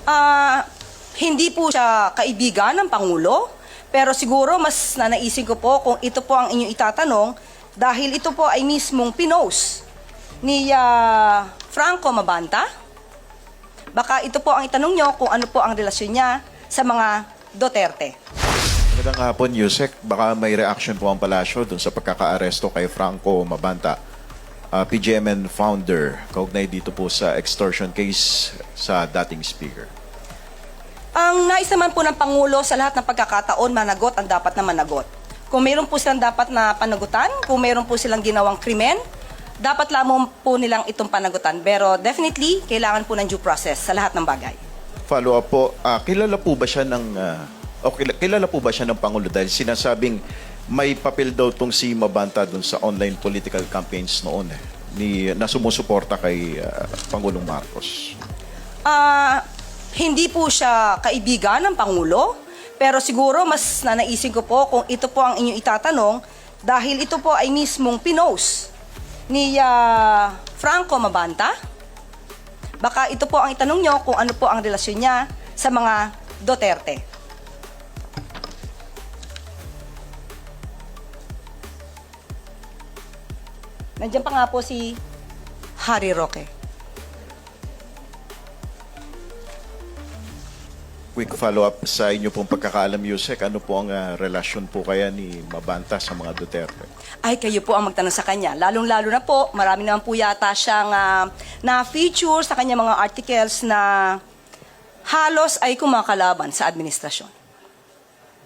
Ah, hindi po siya kaibigan ng Pangulo, pero siguro mas nanaisin ko po kung ito po ang inyong itatanong dahil ito po ay mismong pinost ni Franco Mabanta. Baka ito po ang itanong nyo kung ano po ang relasyon niya sa mga Duterte. Magandang hapon, Yusek. Baka may reaction po ang palasyo dun sa pagkakaaresto kay Franco Mabanta, PGMN founder, kaugnay dito po sa extortion case sa dating speaker. Ang nais naman po ng Pangulo sa lahat ng pagkakataon, managot ang dapat na managot. Kung mayroon po silang dapat na panagutan, kung mayroon po silang ginawang krimen, dapat lamang po nilang itong panagutan. Pero definitely, kailangan po ng due process sa lahat ng bagay. Follow up po, kilala po ba siya ng kilala po ba siya ng Pangulo dahil sinasabing may papel daw tong si Mabanta dun sa online political campaigns noon na sumusuporta kay Pangulong Marcos? Hindi po siya kaibigan ng Pangulo, pero siguro mas nanaisin ko po kung ito po ang inyong itatanong dahil ito po ay mismong pinost ni Franco Mabanta. Baka ito po ang itanong nyo kung ano po ang relasyon niya sa mga Duterte. Nandiyan pa nga po si Harry Roque. Quick follow-up sa inyo pong pagkakaalam, Yusek. Ano po ang relasyon po kaya ni Mabanta sa mga Duterte? Ay, kayo po ang magtanong sa kanya. Lalong-lalo na po, marami naman po yata siyang na-feature sa kanya mga articles na halos ay kumakalaban sa administrasyon.